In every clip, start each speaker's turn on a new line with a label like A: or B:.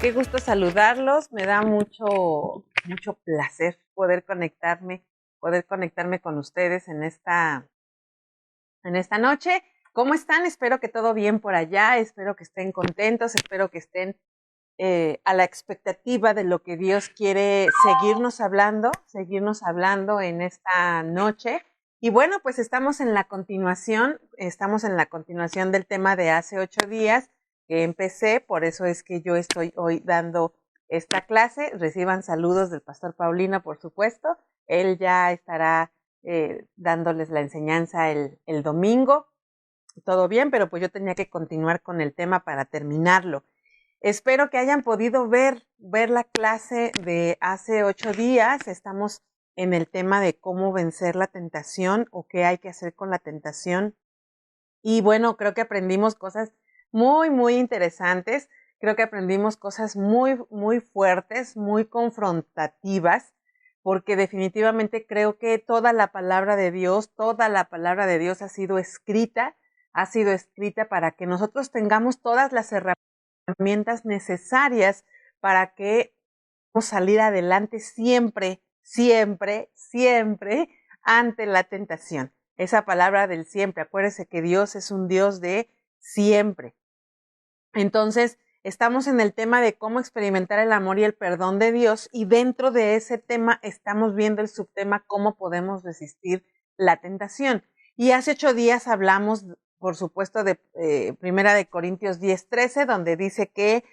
A: Qué gusto saludarlos. Me da mucho placer poder conectarme con ustedes en esta noche. ¿Cómo están? Espero que todo bien por allá, espero que estén contentos, espero que estén a la expectativa de lo que Dios quiere seguirnos hablando en esta noche. Y bueno, pues estamos en la continuación del tema de hace 8 días que empecé, por eso es que yo estoy hoy dando esta clase. Reciban saludos del pastor Paulino, por supuesto. Él ya estará dándoles la enseñanza el domingo. Todo bien, pero pues yo tenía que continuar con el tema para terminarlo. Espero que hayan podido ver la clase de hace 8 días. Estamos en el tema de cómo vencer la tentación o qué hay que hacer con la tentación. Y bueno, creo que aprendimos cosas muy interesantes. Creo que aprendimos cosas muy fuertes, muy confrontativas, porque definitivamente creo que toda la palabra de Dios ha sido escrita para que nosotros tengamos todas las herramientas necesarias para que podamos salir adelante siempre ante la tentación. Esa palabra del siempre, acuérdese que Dios es un Dios de siempre. Entonces, estamos en el tema de cómo experimentar el amor y el perdón de Dios, y dentro de ese tema estamos viendo el subtema cómo podemos resistir la tentación. Y hace 8 días hablamos, por supuesto, de Primera de Corintios 10:13, donde dice que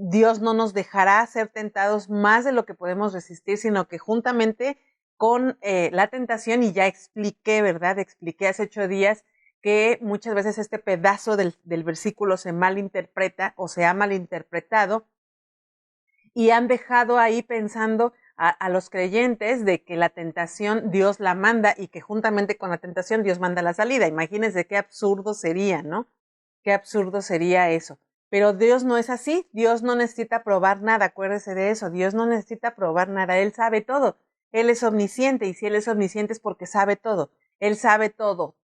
A: Dios no nos dejará ser tentados más de lo que podemos resistir, sino que juntamente con la tentación, y ya expliqué, ¿verdad? Expliqué hace 8 días que muchas veces este pedazo del versículo se malinterpreta o se ha malinterpretado, y han dejado ahí pensando a los creyentes de que la tentación Dios la manda y que juntamente con la tentación Dios manda la salida. Imagínense qué absurdo sería, ¿no? Qué absurdo sería eso. Pero Dios no es así. Dios no necesita probar nada. Acuérdese de eso. Dios no necesita probar nada. Él sabe todo. Él es omnisciente, y si Él es omnisciente es porque sabe todo. Él sabe todo,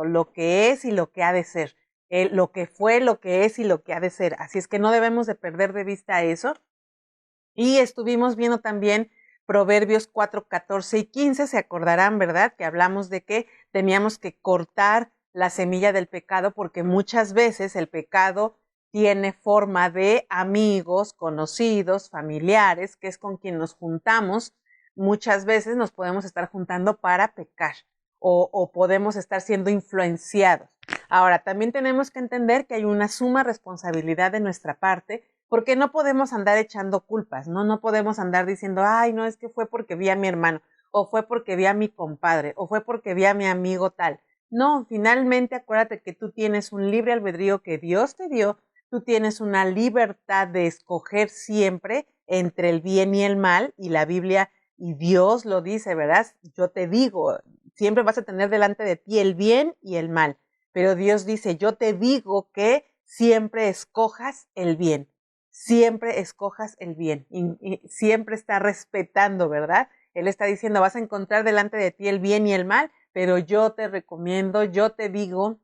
A: lo que es y lo que ha de ser. Lo que fue, lo que es y lo que ha de ser. Así es que no debemos de perder de vista eso. Y estuvimos viendo también Proverbios 4, 14 y 15, se acordarán, ¿verdad? Que hablamos de que teníamos que cortar la semilla del pecado, porque muchas veces el pecado tiene forma de amigos, conocidos, familiares, que es con quien nos juntamos. Muchas veces nos podemos estar juntando para pecar o podemos estar siendo influenciados. Ahora, también tenemos que entender que hay una suma responsabilidad de nuestra parte, porque no podemos andar echando culpas, ¿no? No podemos andar diciendo, ay, no, es que fue porque vi a mi hermano, o fue porque vi a mi compadre, o fue porque vi a mi amigo tal. No, finalmente acuérdate que tú tienes un libre albedrío que Dios te dio, tú tienes una libertad de escoger siempre entre el bien y el mal, y la Biblia y Dios lo dice, ¿verdad? Yo te digo, siempre vas a tener delante de ti el bien y el mal, pero Dios dice, yo te digo que siempre escojas el bien. Siempre escojas el bien, y siempre está respetando, ¿verdad? Él está diciendo, vas a encontrar delante de ti el bien y el mal, pero yo te recomiendo, yo te digo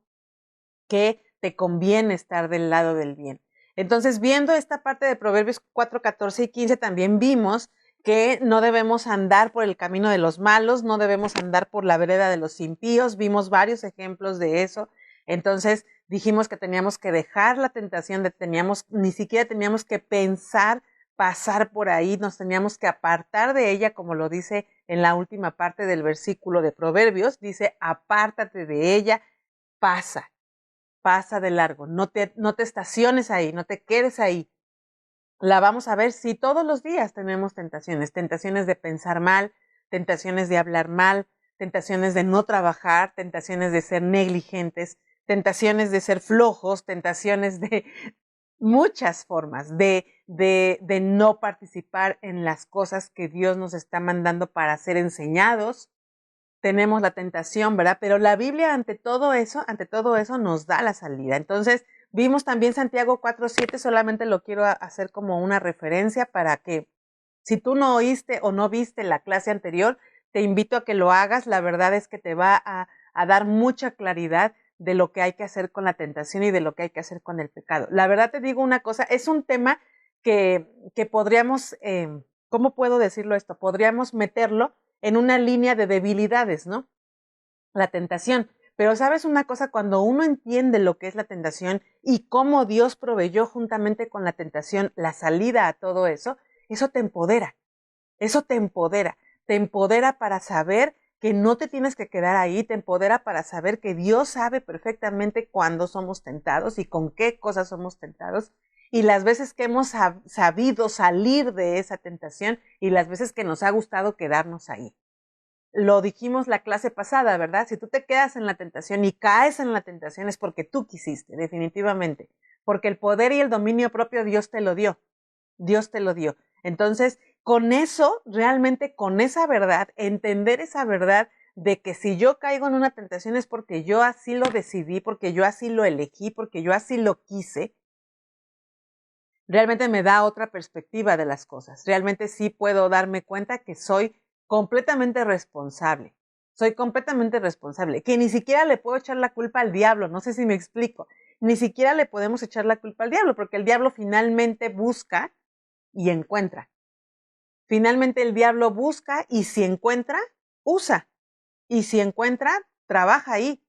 A: que te conviene estar del lado del bien. Entonces, viendo esta parte de Proverbios 4, 14 y 15, también vimos que no debemos andar por el camino de los malos, no debemos andar por la vereda de los impíos. Vimos varios ejemplos de eso. Entonces, dijimos que teníamos que dejar la tentación, ni siquiera teníamos que pensar pasar por ahí, nos teníamos que apartar de ella, como lo dice en la última parte del versículo de Proverbios. Dice, apártate de ella, pasa de largo, no te estaciones ahí, no te quedes ahí. La vamos a ver si todos los días tenemos tentaciones de pensar mal, tentaciones de hablar mal, tentaciones de no trabajar, tentaciones de ser negligentes, tentaciones de ser flojos, tentaciones de muchas formas de no participar en las cosas que Dios nos está mandando para ser enseñados. Tenemos la tentación, ¿verdad? Pero la Biblia ante todo eso nos da la salida. Entonces, vimos también Santiago 4:7, solamente lo quiero hacer como una referencia para que, si tú no oíste o no viste la clase anterior, te invito a que lo hagas. La verdad es que te va a dar mucha claridad de lo que hay que hacer con la tentación y de lo que hay que hacer con el pecado. La verdad te digo una cosa, es un tema que podríamos, ¿cómo puedo decirlo esto? Podríamos meterlo en una línea de debilidades, ¿no? La tentación. Pero sabes una cosa, cuando uno entiende lo que es la tentación y cómo Dios proveyó juntamente con la tentación la salida a todo eso, eso te empodera. Eso te empodera para saber que no te tienes que quedar ahí, te empodera para saber que Dios sabe perfectamente cuándo somos tentados y con qué cosas somos tentados y las veces que hemos sabido salir de esa tentación y las veces que nos ha gustado quedarnos ahí. Lo dijimos la clase pasada, ¿verdad? Si tú te quedas en la tentación y caes en la tentación es porque tú quisiste, definitivamente, porque el poder y el dominio propio Dios te lo dio. Dios te lo dio. Entonces, con eso, realmente con esa verdad, entender esa verdad de que si yo caigo en una tentación es porque yo así lo decidí, porque yo así lo elegí, porque yo así lo quise, realmente me da otra perspectiva de las cosas. Realmente sí puedo darme cuenta que soy completamente responsable. Soy completamente responsable, que ni siquiera le puedo echar la culpa al diablo, no sé si me explico. Ni siquiera le podemos echar la culpa al diablo, porque el diablo finalmente busca y encuentra. Finalmente el diablo busca y si encuentra, usa. Y si encuentra, trabaja ahí.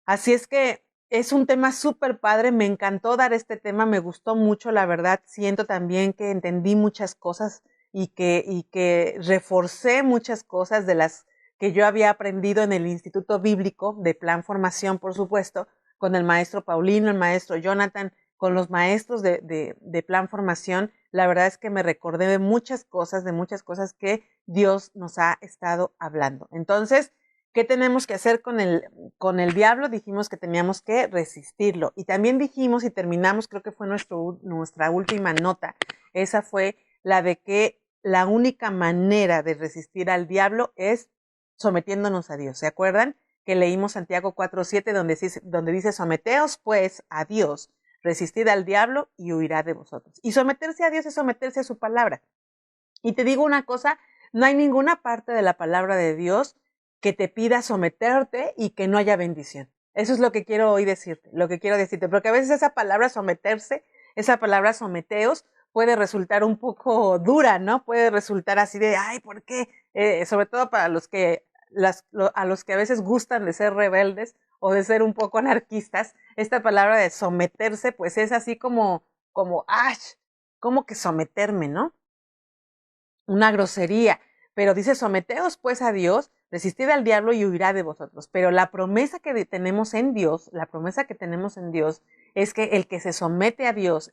A: Así es que es un tema súper padre, me encantó dar este tema, me gustó mucho, la verdad. Siento también que entendí muchas cosas y que reforcé muchas cosas de las que yo había aprendido en el Instituto Bíblico de Plan Formación, por supuesto, con el maestro Paulino, el maestro Jonathan, con los maestros de Plan Formación. La verdad es que me recordé de muchas cosas que Dios nos ha estado hablando. Entonces, ¿qué tenemos que hacer con el diablo? Dijimos que teníamos que resistirlo. Y también dijimos y terminamos, creo que fue nuestra última nota, esa fue la de que la única manera de resistir al diablo es sometiéndonos a Dios. ¿Se acuerdan? Que leímos Santiago 4:7 donde dice, someteos pues a Dios, resistid al diablo y huirá de vosotros. Y someterse a Dios es someterse a su palabra. Y te digo una cosa, no hay ninguna parte de la palabra de Dios que te pida someterte y que no haya bendición. Eso es lo que quiero hoy decirte, lo que quiero decirte, porque a veces esa palabra someterse, esa palabra someteos, puede resultar un poco dura, ¿no? Puede resultar así de, ay, ¿por qué? Sobre todo para a los que a veces gustan de ser rebeldes o de ser un poco anarquistas, esta palabra de someterse, pues es así ¡ay! ¿Cómo que someterme, no? Una grosería, pero dice, someteos pues a Dios, resistid al diablo y huirá de vosotros. Pero la promesa que tenemos en Dios, es que el que se somete a Dios,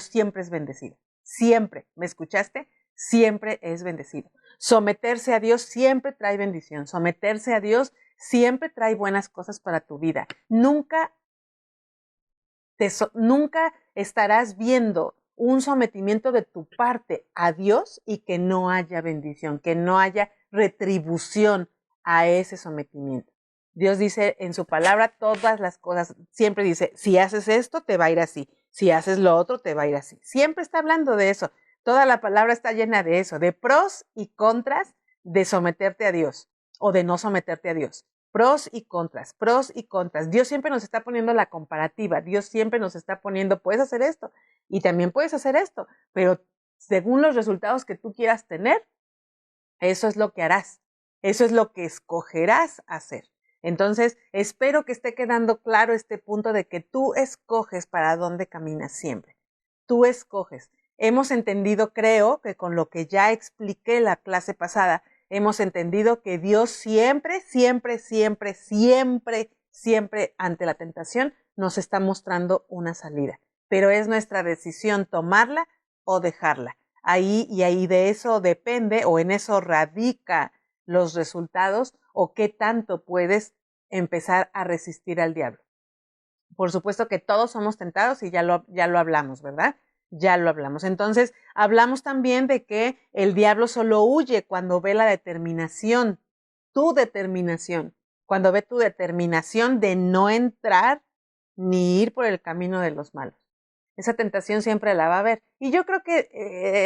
A: siempre es bendecido. Siempre, ¿me escuchaste? Siempre es bendecido. Someterse a Dios siempre trae bendición. Someterse a Dios siempre trae buenas cosas para tu vida. Nunca estarás viendo un sometimiento de tu parte a Dios y que no haya bendición, que no haya retribución a ese sometimiento. Dios dice en su palabra todas las cosas, siempre dice, si haces esto, te va a ir así, si haces lo otro, te va a ir así. Siempre está hablando de eso. Toda la palabra está llena de eso, de pros y contras de someterte a Dios o de no someterte a Dios. Pros y contras, pros y contras. Dios siempre nos está poniendo la comparativa. Dios siempre nos está poniendo, puedes hacer esto y también puedes hacer esto, pero según los resultados que tú quieras tener, eso es lo que harás. Eso es lo que escogerás hacer. Entonces, espero que esté quedando claro este punto de que tú escoges para dónde caminas siempre. Tú escoges. Hemos entendido, creo, que con lo que ya expliqué la clase pasada, hemos entendido que Dios siempre, siempre, siempre, siempre, siempre ante la tentación nos está mostrando una salida. Pero es nuestra decisión tomarla o dejarla. Ahí de eso depende o en eso radica los resultados o qué tanto puedes empezar a resistir al diablo. Por supuesto que todos somos tentados y ya lo hablamos, ¿verdad? Ya lo hablamos. Entonces, hablamos también de que el diablo solo huye cuando ve la determinación, tu determinación, cuando ve tu determinación de no entrar ni ir por el camino de los malos. Esa tentación siempre la va a haber. Y yo creo que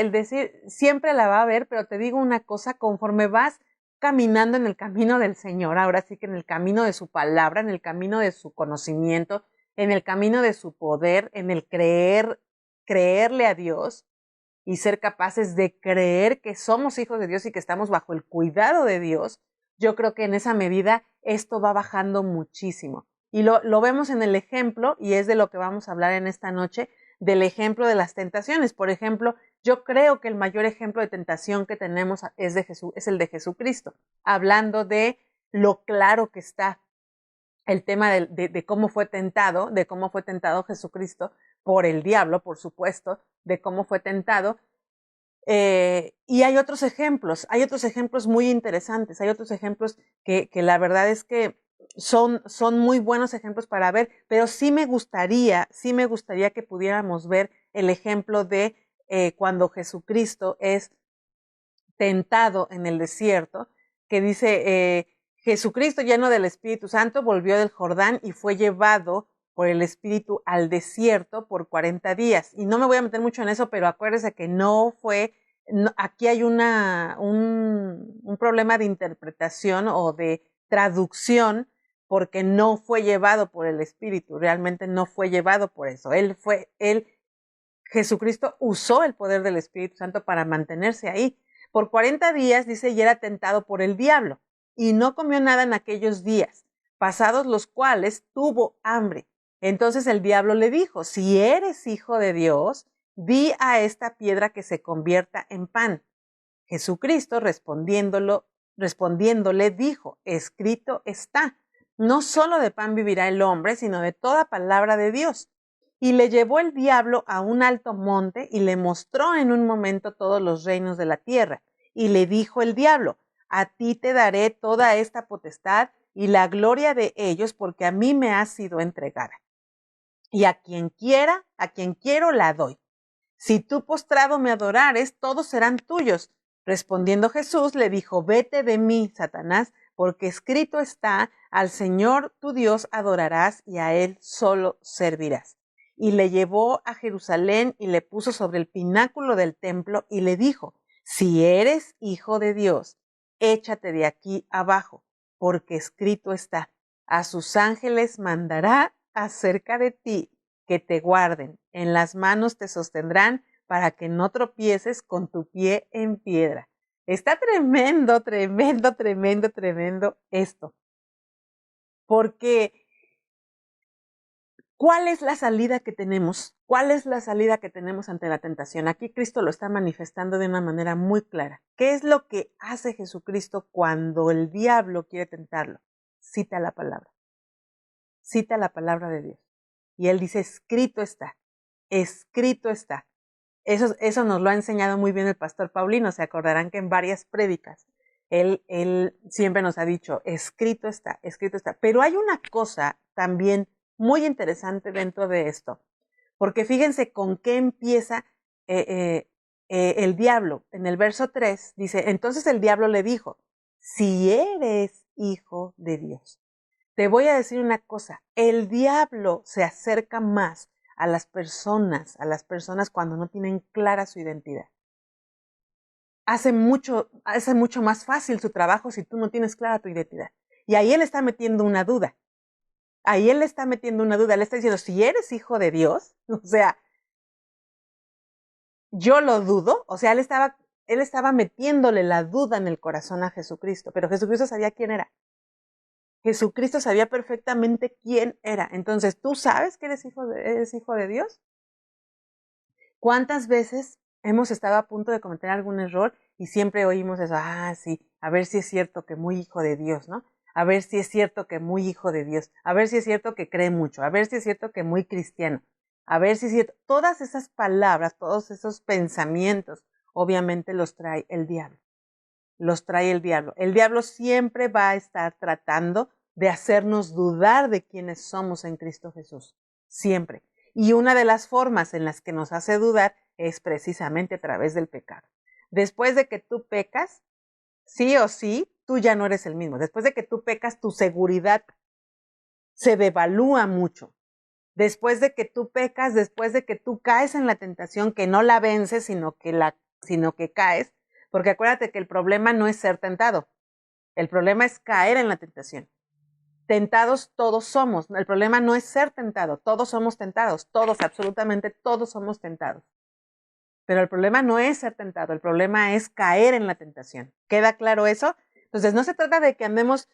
A: el decir siempre la va a haber, pero te digo una cosa, conforme vas caminando en el camino del Señor, ahora sí que en el camino de su palabra, en el camino de su conocimiento, en el camino de su poder, en el creerle a Dios y ser capaces de creer que somos hijos de Dios y que estamos bajo el cuidado de Dios, yo creo que en esa medida esto va bajando muchísimo. Y lo vemos en el ejemplo, y es de lo que vamos a hablar en esta noche, del ejemplo de las tentaciones. Por ejemplo, yo creo que el mayor ejemplo de tentación que tenemos es el de Jesucristo, hablando de lo claro que está el tema de cómo fue tentado Jesucristo por el diablo, por supuesto, de cómo fue tentado. Y hay otros ejemplos muy interesantes, hay otros ejemplos que la verdad es que son muy buenos ejemplos para ver, pero sí me gustaría que pudiéramos ver el ejemplo de cuando Jesucristo es tentado en el desierto, que dice, Jesucristo lleno del Espíritu Santo volvió del Jordán y fue llevado por el Espíritu al desierto por 40 días. Y no me voy a meter mucho en eso, pero acuérdese que aquí hay un problema de interpretación o de traducción, porque no fue llevado por el Espíritu, realmente no fue llevado por eso. Jesucristo usó el poder del Espíritu Santo para mantenerse ahí. Por 40 días, dice, y era tentado por el diablo, y no comió nada en aquellos días, pasados los cuales tuvo hambre. Entonces el diablo le dijo, si eres hijo de Dios, di a esta piedra que se convierta en pan. Jesucristo respondiéndole dijo, escrito está, no solo de pan vivirá el hombre, sino de toda palabra de Dios. Y le llevó el diablo a un alto monte y le mostró en un momento todos los reinos de la tierra. Y le dijo el diablo, a ti te daré toda esta potestad y la gloria de ellos, porque a mí me ha sido entregada. Y a quien quiero la doy. Si tú postrado me adorares, todos serán tuyos. Respondiendo Jesús, le dijo, vete de mí, Satanás, porque escrito está, al Señor tu Dios adorarás y a Él solo servirás. Y le llevó a Jerusalén y le puso sobre el pináculo del templo y le dijo, si eres hijo de Dios, échate de aquí abajo, porque escrito está, a sus ángeles mandará acerca de ti que te guarden, en las manos te sostendrán para que no tropieces con tu pie en piedra. Está tremendo, tremendo, tremendo, tremendo esto. Porque, ¿cuál es la salida que tenemos? ¿Cuál es la salida que tenemos ante la tentación? Aquí Cristo lo está manifestando de una manera muy clara. ¿Qué es lo que hace Jesucristo cuando el diablo quiere tentarlo? Cita la palabra. Cita la palabra de Dios. Y él dice, escrito está, escrito está. Eso nos lo ha enseñado muy bien el pastor Paulino. Se acordarán que en varias prédicas él siempre nos ha dicho, escrito está, escrito está. Pero hay una cosa también muy interesante dentro de esto, porque fíjense con qué empieza el diablo. En el verso 3 dice, entonces el diablo le dijo, si eres hijo de Dios. Te voy a decir una cosa, el diablo se acerca más a las personas cuando no tienen clara su identidad. Hace mucho más fácil su trabajo si tú no tienes clara tu identidad. Y ahí él está metiendo una duda. Él le está diciendo, si eres hijo de Dios, o sea, yo lo dudo, o sea, él estaba metiéndole la duda en el corazón a Jesucristo, pero Jesucristo sabía quién era. Jesucristo sabía perfectamente quién era. Entonces, ¿tú sabes que eres hijo de Dios? ¿Cuántas veces hemos estado a punto de cometer algún error y siempre oímos eso? Sí, a ver si es cierto que muy hijo de Dios, ¿no? A ver si es cierto que muy hijo de Dios. A ver si es cierto que cree mucho. A ver si es cierto que muy cristiano. A ver si es cierto. Todas esas palabras, todos esos pensamientos, obviamente los trae el diablo. Los trae el diablo. El diablo siempre va a estar tratando de hacernos dudar de quiénes somos en Cristo Jesús. Siempre. Y una de las formas en las que nos hace dudar es precisamente a través del pecado. Después de que tú pecas, sí o sí, tú ya no eres el mismo. Después de que tú pecas, tu seguridad se devalúa mucho. Después de que tú pecas, después de que tú caes en la tentación, que no la vences, sino que caes, porque acuérdate que el problema no es ser tentado. El problema es caer en la tentación. Tentados todos somos. El problema no es ser tentado. Todos somos tentados. Todos, absolutamente todos somos tentados. Pero el problema no es ser tentado. El problema es caer en la tentación. ¿Queda claro eso? Entonces, no se trata de que andemos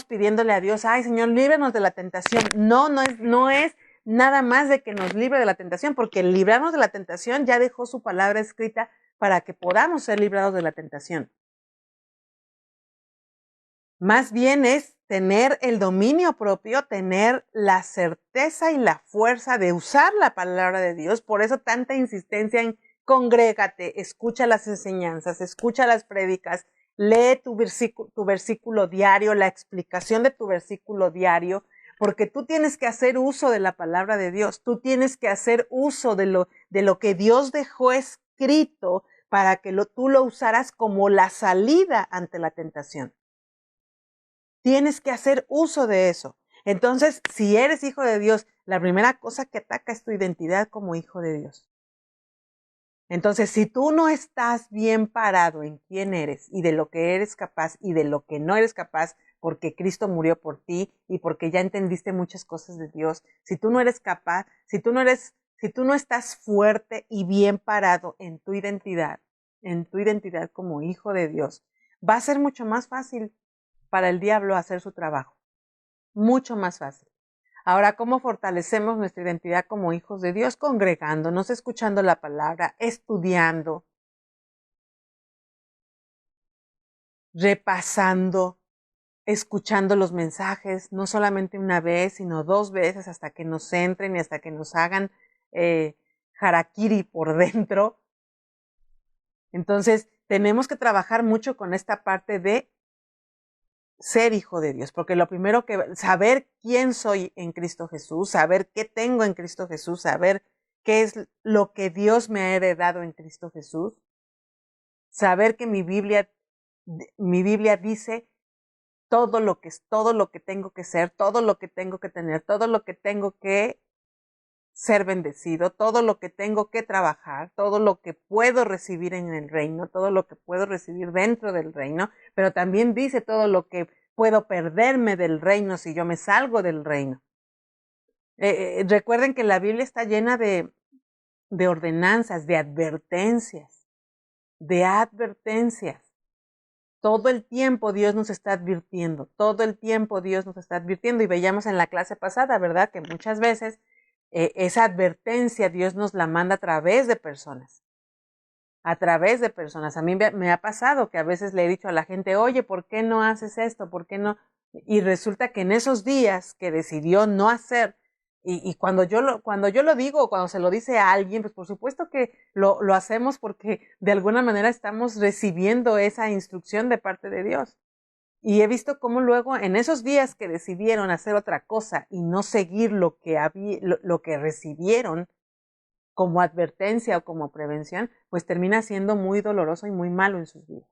A: pidiéndole a Dios, ay, Señor, líbranos de la tentación. No es nada más de que nos libre de la tentación, porque el librarnos de la tentación ya dejó su palabra escrita para que podamos ser librados de la tentación. Más bien es tener el dominio propio, tener la certeza y la fuerza de usar la palabra de Dios. Por eso tanta insistencia en congrégate, escucha las enseñanzas, escucha las prédicas, lee tu versículo diario, la explicación de tu versículo diario, porque tú tienes que hacer uso de la palabra de Dios, tú tienes que hacer uso de lo que Dios dejó escrito para que tú lo usaras como la salida ante la tentación. Tienes que hacer uso de eso. Entonces, si eres hijo de Dios, la primera cosa que ataca es tu identidad como hijo de Dios. Entonces, si tú no estás bien parado en quién eres y de lo que eres capaz y de lo que no eres capaz, porque Cristo murió por ti y porque ya entendiste muchas cosas de Dios, si tú no eres capaz, si tú no estás fuerte y bien parado en tu identidad como hijo de Dios, va a ser mucho más fácil para el diablo hacer su trabajo. Mucho más fácil. Ahora, ¿cómo fortalecemos nuestra identidad como hijos de Dios? Congregándonos, escuchando la palabra, estudiando, repasando, escuchando los mensajes, no solamente una vez, sino 2 veces hasta que nos entren y hasta que nos hagan harakiri por dentro. Entonces, tenemos que trabajar mucho con esta parte de ser hijo de Dios, porque lo primero saber quién soy en Cristo Jesús, saber qué tengo en Cristo Jesús, saber qué es lo que Dios me ha heredado en Cristo Jesús, saber que mi Biblia dice todo lo que tengo que ser, todo lo que tengo que tener, todo lo que tengo que ser bendecido, todo lo que tengo que trabajar, todo lo que puedo recibir en el reino, todo lo que puedo recibir dentro del reino, pero también dice todo lo que puedo perderme del reino si yo me salgo del reino. Recuerden que la Biblia está llena de ordenanzas, de advertencias, Todo el tiempo Dios nos está advirtiendo, todo el tiempo Dios nos está advirtiendo y veíamos en la clase pasada, ¿verdad? Que muchas veces esa advertencia Dios nos la manda a través de personas. A través de personas. A mí me ha pasado que a veces le he dicho a la gente, oye, ¿por qué no haces esto? ¿Por qué no? Y resulta que en esos días que decidió no hacer, y cuando yo lo digo, cuando se lo dice a alguien, pues por supuesto que lo hacemos porque de alguna manera estamos recibiendo esa instrucción de parte de Dios. Y he visto cómo luego en esos días que decidieron hacer otra cosa y no seguir lo que recibieron como advertencia o como prevención, pues termina siendo muy doloroso y muy malo en sus vidas.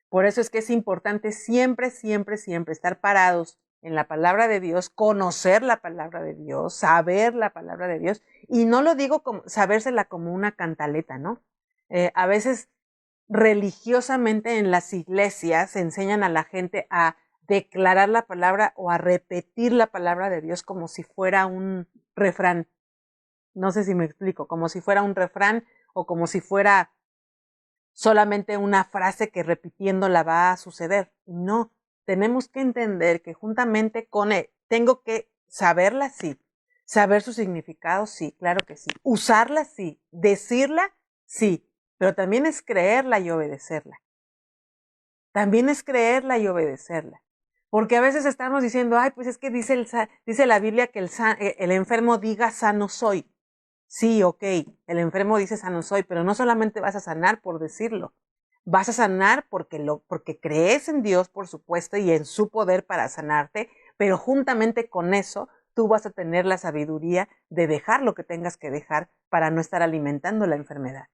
A: Por eso es que es importante siempre, siempre, siempre estar parados en la palabra de Dios, conocer la palabra de Dios, saber la palabra de Dios. Y no lo digo como sabérsela como una cantaleta, ¿no? A veces religiosamente en las iglesias enseñan a la gente a declarar la palabra o a repetir la palabra de Dios como si fuera un refrán. No sé si me explico, como si fuera un refrán o como si fuera solamente una frase que repitiéndola va a suceder. No, tenemos que entender que juntamente con él, tengo que saberla, sí, saber su significado, sí, claro que sí, usarla, sí, decirla, sí, pero también es creerla y obedecerla. También es creerla y obedecerla. Porque a veces estamos diciendo, ay, pues es que dice la Biblia que el enfermo diga sano soy. Sí, ok, el enfermo dice sano soy, pero no solamente vas a sanar por decirlo. Vas a sanar porque crees en Dios, por supuesto, y en su poder para sanarte, pero juntamente con eso, tú vas a tener la sabiduría de dejar lo que tengas que dejar para no estar alimentando la enfermedad.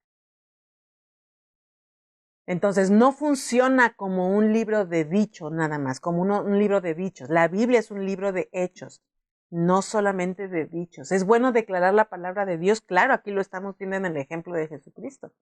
A: Entonces, no funciona como un libro de dichos nada más, como un libro de dichos. La Biblia es un libro de hechos, no solamente de dichos. Es bueno declarar la palabra de Dios, claro, aquí lo estamos viendo en el ejemplo de Jesucristo,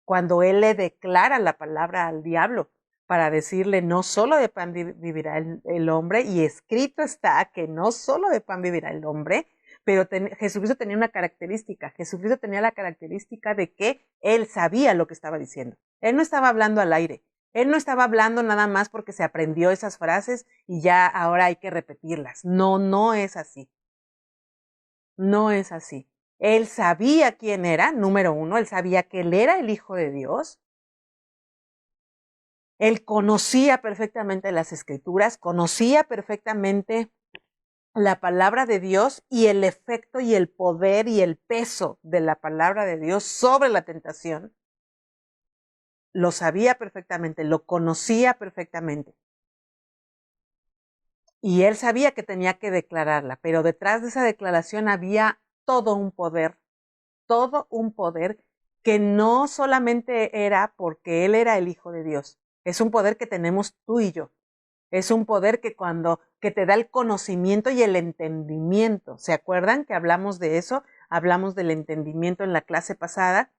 A: cuando Él le declara la palabra al diablo, para decirle no solo de pan vivirá el hombre, y escrito está que no solo de pan vivirá el hombre, pero Jesucristo tenía una característica. Jesucristo tenía la característica de que él sabía lo que estaba diciendo. Él no estaba hablando al aire. Él no estaba hablando nada más porque se aprendió esas frases y ya ahora hay que repetirlas. No, no es así. No es así. Él sabía quién era, número uno, él sabía que él era el Hijo de Dios. Él conocía perfectamente las Escrituras, conocía perfectamente la palabra de Dios y el efecto y el poder y el peso de la palabra de Dios sobre la tentación. Lo sabía perfectamente, lo conocía perfectamente. Y él sabía que tenía que declararla, pero detrás de esa declaración había todo un poder que no solamente era porque él era el Hijo de Dios, es un poder que tenemos tú y yo. Es un poder que te da el conocimiento y el entendimiento. ¿Se acuerdan que hablamos de eso? Hablamos del entendimiento en la clase pasada,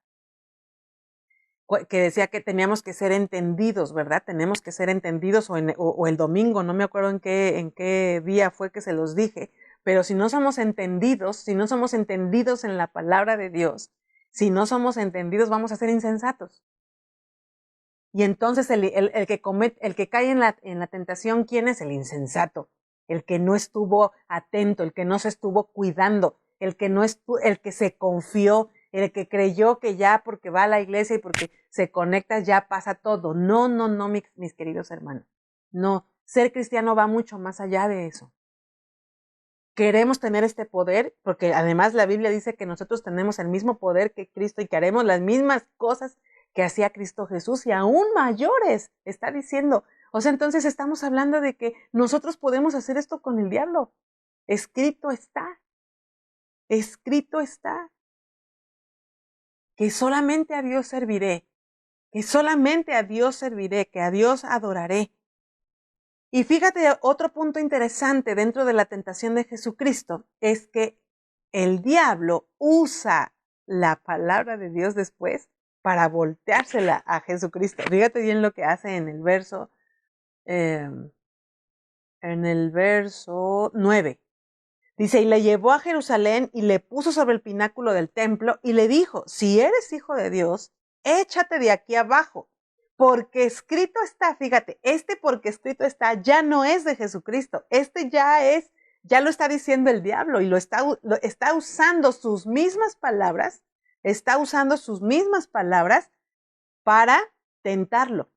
A: que decía que teníamos que ser entendidos, ¿verdad? Tenemos que ser entendidos, o el domingo, no me acuerdo en qué día fue que se los dije, pero si no somos entendidos en la palabra de Dios, si no somos entendidos, vamos a ser insensatos. Y entonces el que cae en la tentación, ¿quién es? El insensato, el que no estuvo atento, el que no se estuvo cuidando, el que se confió, el que creyó que ya porque va a la iglesia y porque se conecta ya pasa todo. No, no, no, mis queridos hermanos. No, ser cristiano va mucho más allá de eso. Queremos tener este poder, porque además la Biblia dice que nosotros tenemos el mismo poder que Cristo y que haremos las mismas cosas que hacía Cristo Jesús y aún mayores, está diciendo. O sea, entonces estamos hablando de que nosotros podemos hacer esto con el diablo. Escrito está. Escrito está. Que solamente a Dios serviré. Que solamente a Dios serviré. Que a Dios adoraré. Y fíjate, otro punto interesante dentro de la tentación de Jesucristo es que el diablo usa la palabra de Dios después para volteársela a Jesucristo. Fíjate bien lo que hace en el verso 9. Dice, y le llevó a Jerusalén y le puso sobre el pináculo del templo y le dijo, si eres hijo de Dios, échate de aquí abajo. Porque escrito está, fíjate, porque escrito está ya no es de Jesucristo, ya lo está diciendo el diablo y lo está usando sus mismas palabras, para tentarlo.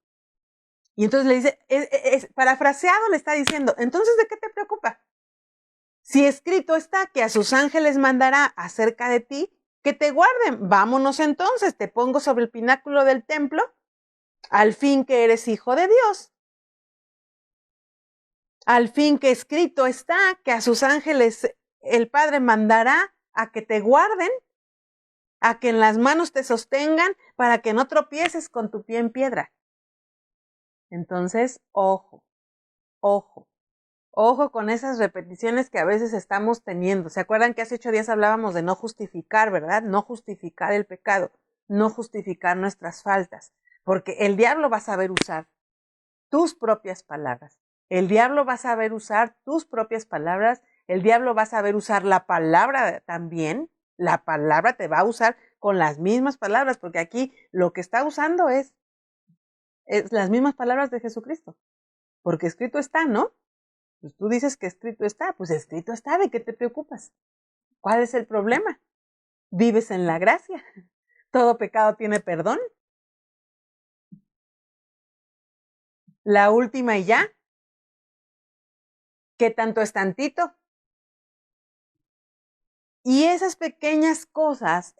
A: Y entonces le dice, parafraseado le está diciendo, entonces ¿de qué te preocupa? Si escrito está que a sus ángeles mandará acerca de ti, que te guarden, vámonos entonces, te pongo sobre el pináculo del templo, al fin que eres hijo de Dios. Al fin que escrito está que a sus ángeles el Padre mandará a que te guarden, a que en las manos te sostengan para que no tropieces con tu pie en piedra. Entonces, ojo con esas repeticiones que a veces estamos teniendo. ¿Se acuerdan que hace 8 días hablábamos de no justificar, verdad? No justificar el pecado, no justificar nuestras faltas, porque el diablo va a saber usar tus propias palabras. El diablo va a saber usar tus propias palabras. El diablo va a saber usar la palabra también. La palabra te va a usar con las mismas palabras, porque aquí lo que está usando es las mismas palabras de Jesucristo. Porque escrito está, ¿no? Pues tú dices que escrito está, pues escrito está, ¿de qué te preocupas? ¿Cuál es el problema? Vives en la gracia. Todo pecado tiene perdón. La última y ya. ¿Qué tanto es tantito? Y esas pequeñas cosas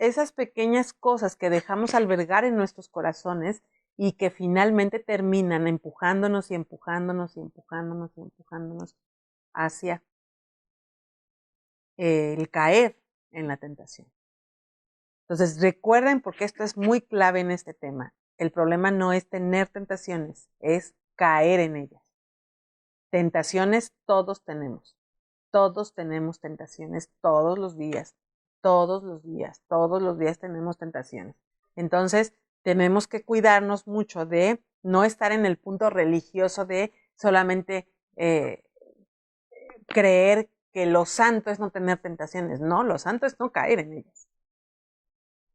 A: que dejamos albergar en nuestros corazones y que finalmente terminan empujándonos y empujándonos y empujándonos y empujándonos hacia el caer en la tentación. Entonces recuerden, porque esto es muy clave en este tema, el problema no es tener tentaciones, es caer en ellas. Tentaciones todos tenemos tentaciones todos los días tenemos tentaciones. Entonces tenemos que cuidarnos mucho de no estar en el punto religioso de solamente creer que lo santo es no tener tentaciones. No, lo santo es no caer en ellas.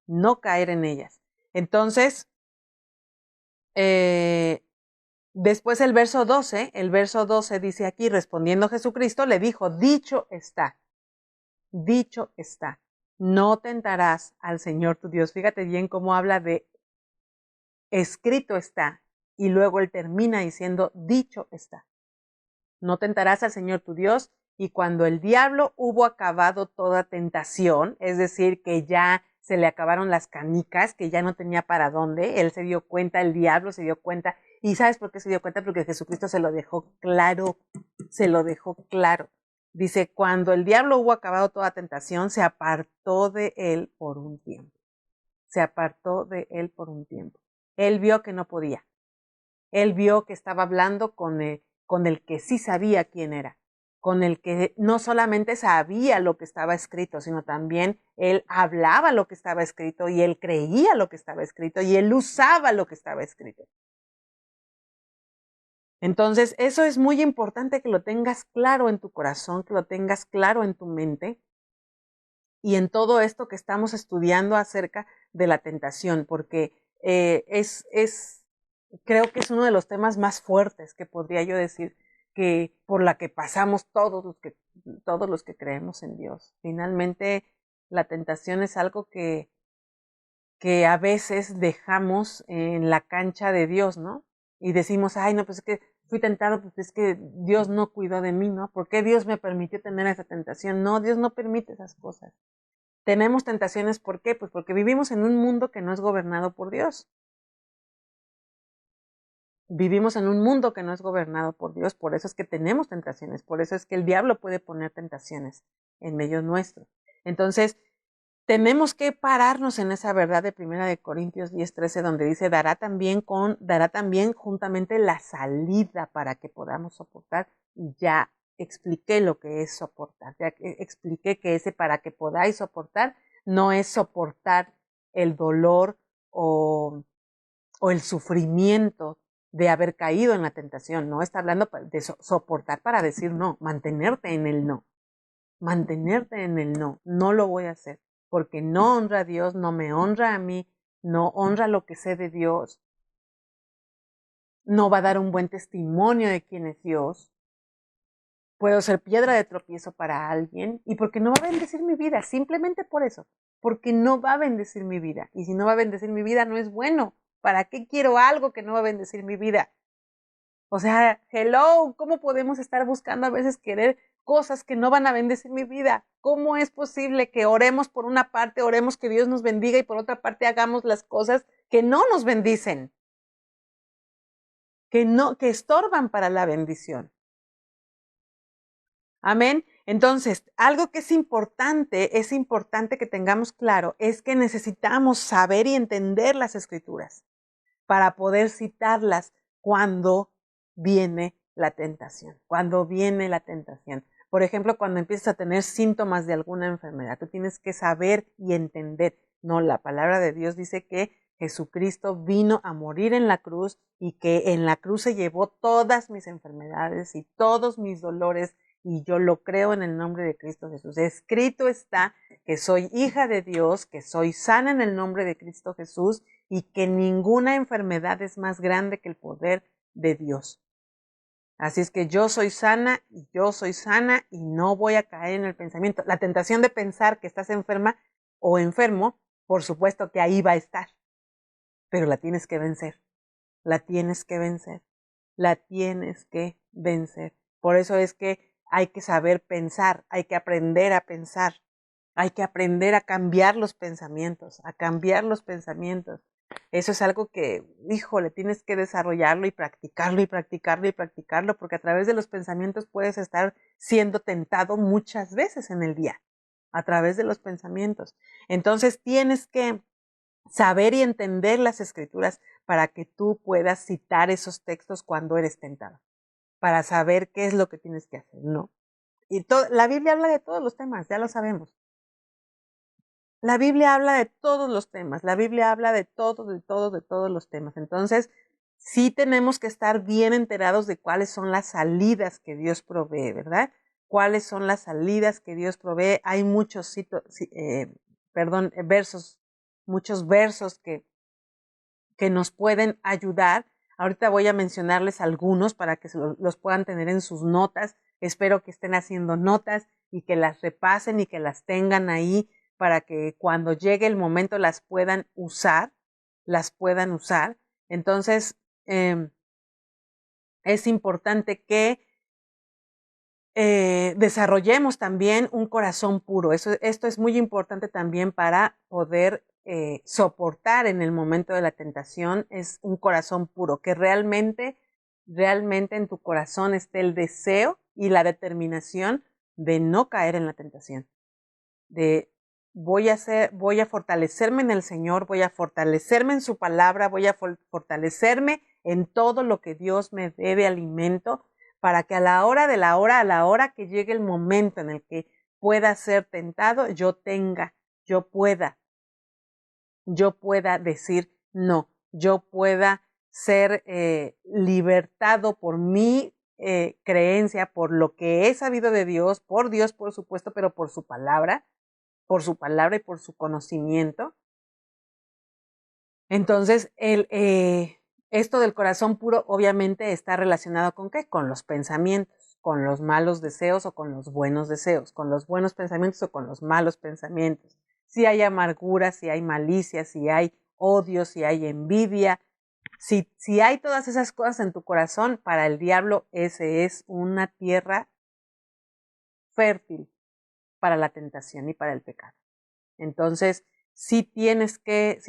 A: No caer en ellas. Entonces, después el verso 12 dice aquí, respondiendo Jesucristo, le dijo, dicho está, no tentarás al Señor tu Dios. Fíjate bien cómo habla de escrito está, y luego él termina diciendo, dicho está. No tentarás al Señor tu Dios. Y cuando el diablo hubo acabado toda tentación, es decir, que ya se le acabaron las canicas, que ya no tenía para dónde, él se dio cuenta, el diablo se dio cuenta. ¿Y sabes por qué se dio cuenta? Porque Jesucristo se lo dejó claro, Dice, cuando el diablo hubo acabado toda tentación, se apartó de él por un tiempo. Él vio que no podía. Él vio que estaba hablando con el que sí sabía quién era, con el que no solamente sabía lo que estaba escrito, sino también él hablaba lo que estaba escrito y él creía lo que estaba escrito y él usaba lo que estaba escrito. Entonces, eso es muy importante que lo tengas claro en tu corazón, que lo tengas claro en tu mente y en todo esto que estamos estudiando acerca de la tentación, porque creo que es uno de los temas más fuertes que podría yo decir que por la que pasamos todos los que creemos en Dios. Finalmente, la tentación es algo que a veces dejamos en la cancha de Dios, ¿no? Y decimos, ay, no, pues es que fui tentado, pues es que Dios no cuidó de mí, ¿no? ¿Por qué Dios me permitió tener esa tentación? No, Dios no permite esas cosas. Tenemos tentaciones, ¿por qué? Pues porque vivimos en un mundo que no es gobernado por Dios. Vivimos en un mundo que no es gobernado por Dios, por eso es que tenemos tentaciones, por eso es que el diablo puede poner tentaciones en medio nuestro. Entonces, tenemos que pararnos en esa verdad de 1 de Corintios 10:13, donde dice, dará también juntamente la salida para que podamos soportar. Y ya expliqué lo que es soportar, ya expliqué que ese para que podáis soportar no es soportar el dolor o el sufrimiento de haber caído en la tentación, no está hablando de soportar para decir no, mantenerte en el no, no lo voy a hacer, porque no honra a Dios, no me honra a mí, no honra lo que sé de Dios, no va a dar un buen testimonio de quién es Dios, puedo ser piedra de tropiezo para alguien y porque no va a bendecir mi vida, simplemente por eso, porque no va a bendecir mi vida, y si no va a bendecir mi vida no es bueno. ¿Para qué quiero algo que no va a bendecir mi vida? O sea, hello, ¿cómo podemos estar buscando a veces querer cosas que no van a bendecir mi vida? ¿Cómo es posible que oremos por una parte, oremos que Dios nos bendiga y por otra parte hagamos las cosas que no nos bendicen? Que estorban para la bendición. Amén. Entonces, algo que es importante que tengamos claro, es que necesitamos saber y entender las Escrituras para poder citarlas cuando viene la tentación. Por ejemplo, cuando empiezas a tener síntomas de alguna enfermedad, tú tienes que saber y entender. No, la palabra de Dios dice que Jesucristo vino a morir en la cruz y que en la cruz se llevó todas mis enfermedades y todos mis dolores, y yo lo creo en el nombre de Cristo Jesús. Escrito está que soy hija de Dios, que soy sana en el nombre de Cristo Jesús y que ninguna enfermedad es más grande que el poder de Dios. Así es que yo soy sana y no voy a caer en el pensamiento. La tentación de pensar que estás enferma o enfermo, por supuesto que ahí va a estar, pero la tienes que vencer. Por eso es que hay que saber pensar, hay que aprender a pensar, hay que aprender a cambiar los pensamientos, Eso es algo que, híjole, tienes que desarrollarlo y practicarlo, porque a través de los pensamientos puedes estar siendo tentado muchas veces en el día, a través de los pensamientos. Entonces tienes que saber y entender las Escrituras para que tú puedas citar esos textos cuando eres tentado, para saber qué es lo que tienes que hacer, ¿no? Y la Biblia habla de todos los temas, ya lo sabemos. La Biblia habla de todos los temas, la Biblia habla de todos los temas. Entonces, sí tenemos que estar bien enterados de cuáles son las salidas que Dios provee, ¿verdad? Cuáles son las salidas que Dios provee. Hay versos, muchos versos que nos pueden ayudar. Ahorita voy a mencionarles algunos para que los puedan tener en sus notas. Espero que estén haciendo notas y que las repasen y que las tengan ahí para que cuando llegue el momento las puedan usar. Entonces, es importante que desarrollemos también un corazón puro. Esto es muy importante también para poder soportar en el momento de la tentación. Es un corazón puro, que realmente en tu corazón esté el deseo y la determinación de no caer en la tentación. De voy a fortalecerme en el Señor, voy a fortalecerme en su palabra, voy a fortalecerme en todo lo que Dios me dé de alimento, para que a la hora que llegue el momento en el que pueda ser tentado, yo pueda decir no, yo pueda ser libertado por mi creencia, por lo que he sabido de Dios, por supuesto, pero por su palabra y por su conocimiento. Entonces, esto del corazón puro obviamente está relacionado ¿con qué? Con los pensamientos, con los malos deseos o con los buenos deseos, con los buenos pensamientos o con los malos pensamientos. Si hay amargura, si hay malicia, si hay odio, si hay envidia, si hay todas esas cosas en tu corazón, para el diablo ese es una tierra fértil para la tentación y para el pecado. Entonces, sí tienes que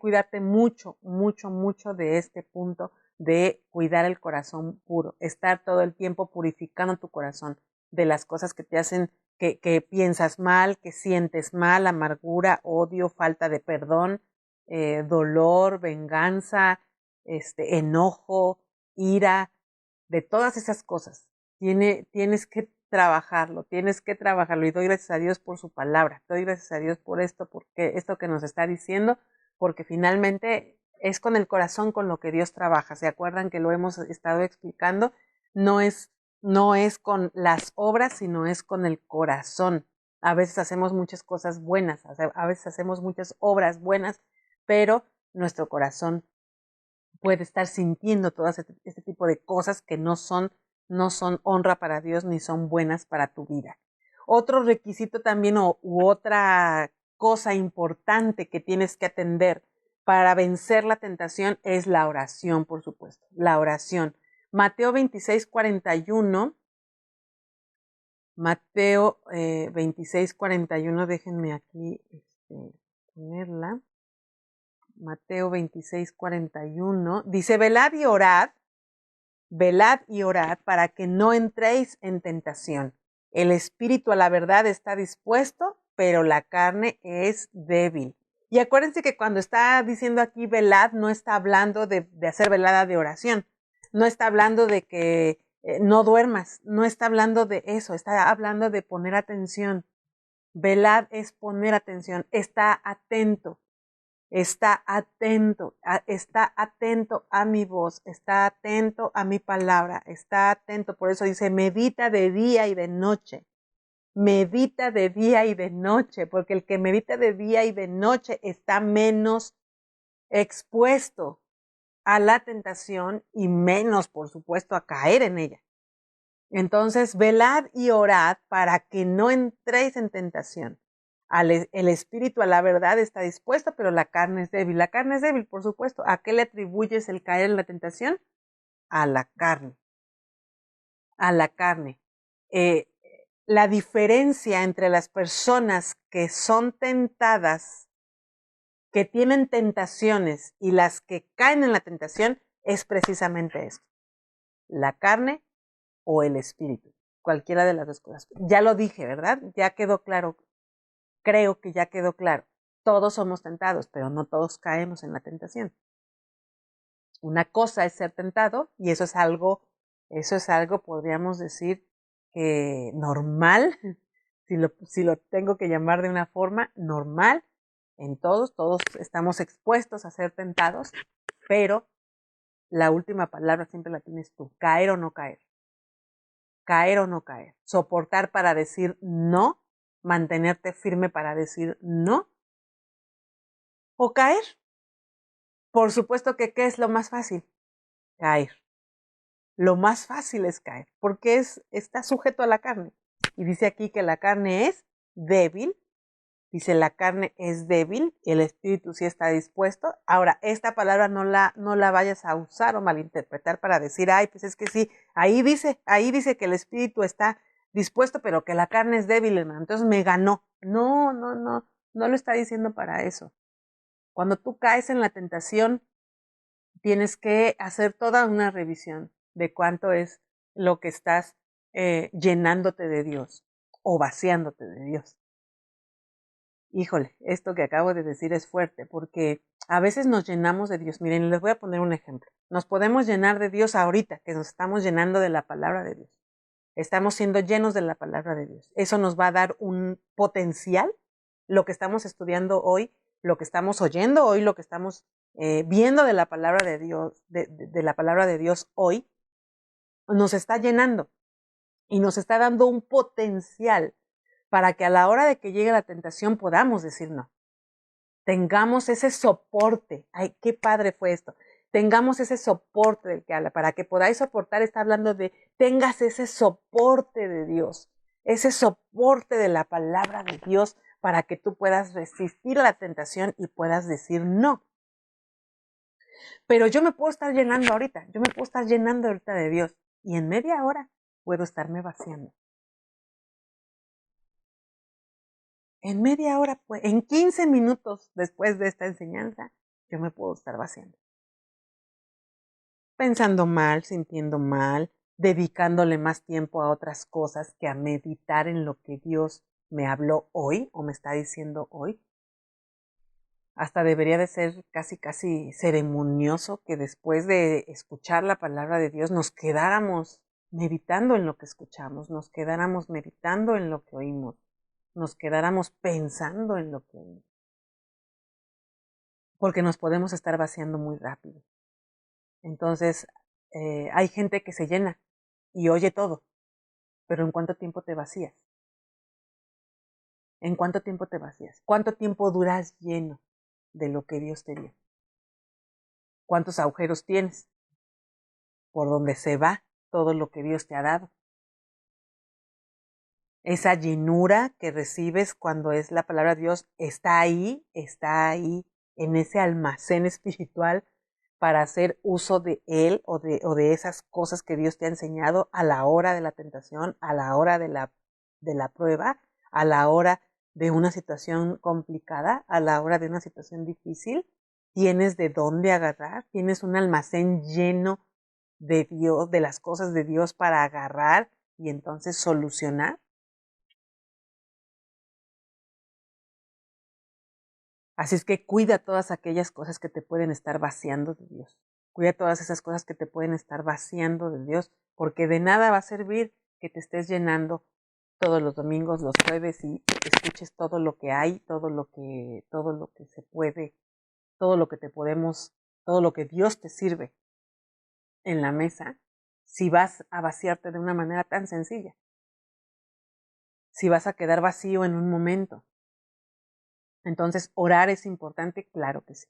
A: cuidarte mucho, mucho, mucho de este punto de cuidar el corazón puro, estar todo el tiempo purificando tu corazón de las cosas que te hacen, que piensas mal, que sientes mal, amargura, odio, falta de perdón, dolor, venganza, enojo, ira, de todas esas cosas. Tienes que trabajarlo y doy gracias a Dios por su palabra, doy gracias a Dios por porque esto que nos está diciendo, porque finalmente es con el corazón con lo que Dios trabaja. ¿Se acuerdan que lo hemos estado explicando? No es con las obras, sino es con el corazón. A veces hacemos muchas cosas buenas, a veces hacemos muchas obras buenas, pero nuestro corazón puede estar sintiendo todo este tipo de cosas que no son honra para Dios ni son buenas para tu vida. Otro requisito también u otra cosa importante que tienes que atender para vencer la tentación es la oración, por supuesto, la oración. Mateo 26:41, déjenme aquí ponerla. Mateo 26:41, dice, velad y orad para que no entréis en tentación. El espíritu a la verdad está dispuesto, pero la carne es débil. Y acuérdense que cuando está diciendo aquí velad, no está hablando de hacer velada de oración, no está hablando de que no duermas, no está hablando de eso, está hablando de poner atención. Velad es poner atención, está atento a mi voz, está atento a mi palabra, está atento. Por eso dice, medita de día y de noche. Medita de día y de noche, porque el que medita de día y de noche está menos expuesto a la tentación y menos, por supuesto, a caer en ella. Entonces, velad y orad para que no entréis en tentación. El espíritu a la verdad está dispuesto, pero la carne es débil. La carne es débil, por supuesto. ¿A qué le atribuyes el caer en la tentación? A la carne. A la carne. La diferencia entre las personas que son tentadas, que tienen tentaciones y las que caen en la tentación es precisamente esto. La carne o el espíritu. Cualquiera de las dos cosas. Ya lo dije, ¿verdad? Ya quedó claro. Creo que ya quedó claro. Todos somos tentados, pero no todos caemos en la tentación. Una cosa es ser tentado y eso es algo, podríamos decir, que normal, si lo tengo que llamar de una forma normal, todos estamos expuestos a ser tentados, pero la última palabra siempre la tienes tú. Caer o no caer. Caer o no caer. Soportar para decir no. Mantenerte firme para decir no. O caer. Por supuesto que, ¿qué es lo más fácil? Caer. Lo más fácil es caer, porque está sujeto a la carne. Y dice aquí que la carne es débil. Dice, la carne es débil, el espíritu sí está dispuesto. Ahora, esta palabra no la vayas a usar o malinterpretar para decir, ay, pues es que sí, ahí dice que el espíritu está dispuesto, pero que la carne es débil, hermano. Entonces me ganó. No lo está diciendo para eso. Cuando tú caes en la tentación, tienes que hacer toda una revisión de cuánto es lo que estás llenándote de Dios o vaciándote de Dios. Híjole, esto que acabo de decir es fuerte porque a veces nos llenamos de Dios. Miren, les voy a poner un ejemplo. Nos podemos llenar de Dios ahorita, que nos estamos llenando de la palabra de Dios. Estamos siendo llenos de la palabra de Dios. Eso nos va a dar un potencial, lo que estamos estudiando hoy, lo que estamos oyendo hoy, lo que estamos viendo de la palabra de Dios, de la palabra de Dios hoy, nos está llenando y nos está dando un potencial para que a la hora de que llegue la tentación podamos decir no. Tengamos ese soporte. Ay, qué padre fue esto. Tengamos ese soporte del que habla. Para que podáis soportar, está hablando de tengas ese soporte de Dios, ese soporte de la palabra de Dios para que tú puedas resistir a la tentación y puedas decir no. Pero yo me puedo estar llenando ahorita, de Dios y en media hora puedo estarme vaciando. En media hora, pues, en 15 minutos después de esta enseñanza, yo me puedo estar vaciando. Pensando mal, sintiendo mal, dedicándole más tiempo a otras cosas que a meditar en lo que Dios me habló hoy o me está diciendo hoy. Hasta debería de ser casi ceremonioso que después de escuchar la palabra de Dios nos quedáramos meditando en lo que escuchamos, nos quedáramos meditando en lo que oímos, nos quedáramos pensando en lo que oímos. Porque nos podemos estar vaciando muy rápido. Entonces, hay gente que se llena y oye todo, pero ¿en cuánto tiempo te vacías? ¿En cuánto tiempo te vacías? ¿Cuánto tiempo duras lleno de lo que Dios te dio? ¿Cuántos agujeros tienes? Por donde se va todo lo que Dios te ha dado. Esa llenura que recibes cuando es la palabra de Dios está ahí en ese almacén espiritual para hacer uso de él o de esas cosas que Dios te ha enseñado a la hora de la tentación, a la hora de la prueba, a la hora de una situación complicada, a la hora de una situación difícil. Tienes de dónde agarrar, tienes un almacén lleno de Dios, de las cosas de Dios para agarrar y entonces solucionar. Así es que cuida todas aquellas cosas que te pueden estar vaciando de Dios. Cuida todas esas cosas que te pueden estar vaciando de Dios, porque de nada va a servir que te estés llenando todos los domingos, los jueves y escuches todo lo que hay, todo lo que se puede, todo lo que te podemos, todo lo que Dios te sirve en la mesa, si vas a vaciarte de una manera tan sencilla. Si vas a quedar vacío en un momento. Entonces, ¿orar es importante? Claro que sí.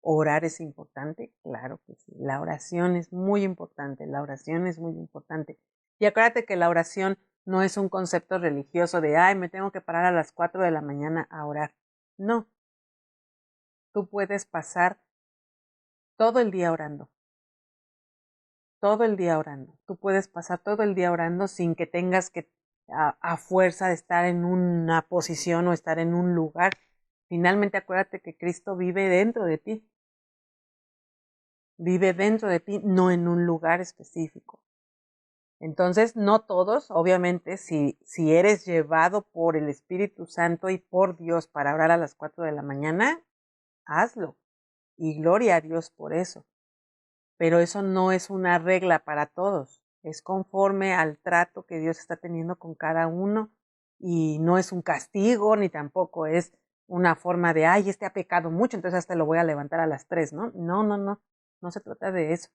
A: ¿Orar es importante? Claro que sí. La oración es muy importante, la oración es muy importante. Y acuérdate que la oración no es un concepto religioso de, ay, me tengo que parar a las 4 de la mañana a orar. No. Tú puedes pasar todo el día orando. Todo el día orando. Tú puedes pasar todo el día orando sin que tengas que a fuerza de estar en una posición o estar en un lugar. Finalmente acuérdate que Cristo vive dentro de ti. Vive dentro de ti, no en un lugar específico. Entonces, no todos, obviamente, si eres llevado por el Espíritu Santo y por Dios para orar a las 4 de la mañana, hazlo. Y gloria a Dios por eso. Pero eso no es una regla para todos. Es conforme al trato que Dios está teniendo con cada uno y no es un castigo ni tampoco es una forma de, ay, este ha pecado mucho, entonces hasta lo voy a levantar a las 3, ¿no? No. No se trata de eso.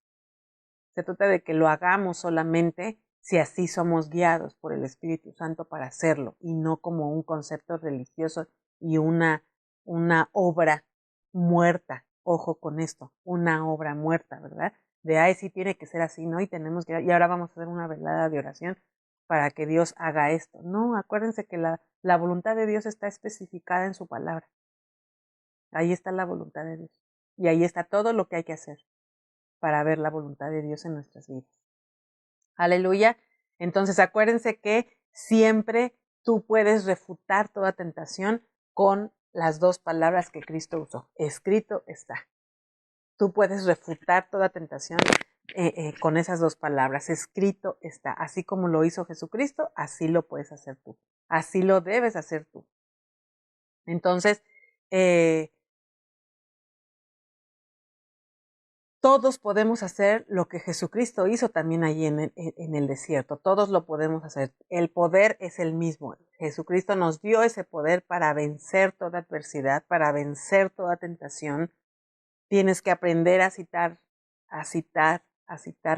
A: Se trata de que lo hagamos solamente si así somos guiados por el Espíritu Santo para hacerlo y no como un concepto religioso y una obra muerta. Ojo con esto, una obra muerta, ¿verdad? De, ay, sí tiene que ser así, ¿no? Y tenemos que, y ahora vamos a hacer una velada de oración para que Dios haga esto. No, acuérdense que la voluntad de Dios está especificada en su palabra. Ahí está la voluntad de Dios. Y ahí está todo lo que hay que hacer para ver la voluntad de Dios en nuestras vidas. Aleluya. Entonces acuérdense que siempre tú puedes refutar toda tentación con las dos palabras que Cristo usó. Escrito está. Tú puedes refutar toda tentación con esas dos palabras. Escrito está. Así como lo hizo Jesucristo, así lo puedes hacer tú. Así lo debes hacer tú. Entonces, todos podemos hacer lo que Jesucristo hizo también allí en el desierto. Todos lo podemos hacer. El poder es el mismo. Jesucristo nos dio ese poder para vencer toda adversidad, para vencer toda tentación. Tienes que aprender a citar